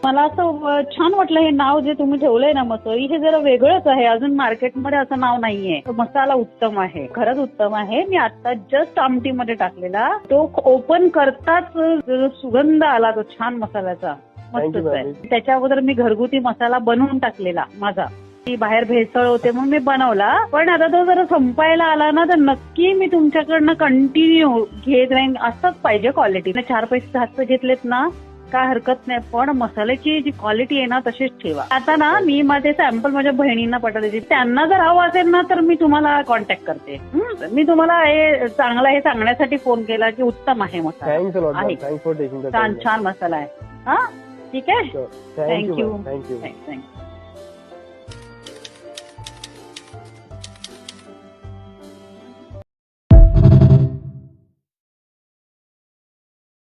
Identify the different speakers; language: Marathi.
Speaker 1: मला असं छान वाटलं हे नाव जे तुम्ही ठेवलंय ना मसोई, हे जरा वेगळंच आहे. अजून मार्केटमध्ये असं नाव नाहीये. मसाला उत्तम आहे, खरंच उत्तम आहे. मी आता जस्ट आमटीमध्ये टाकलेला, तो ओपन करताच जो सुगंध आला तो छान मसाल्याचा, मस्तच आहे. त्याच्या अगोदर मी घरगुती मसाला बनवून टाकलेला माझा, ती बाहेर भेसळ होते म्हणून मी बनवला. पण आता तो जरा संपायला आला ना तर नक्की मी तुमच्याकडनं कंटिन्यू घेत राहीन. असंच पाहिजे क्वालिटी. 4 पैसे जास्त घेतलेत ना काय हरकत नाही, पण मसाल्याची जी क्वालिटी आहे ना तशीच ठेवा. आता ना मी माझे सॅम्पल माझ्या बहिणींना पाठवले, त्यांना जर हवं असेल ना तर मी तुम्हाला कॉन्टॅक्ट करते. मी तुम्हाला हे चांगला हे सांगण्यासाठी फोन केला की उत्तम आहे मसाला, छान छान मसाला आहे. हा ठीक आहे, थँक्यू.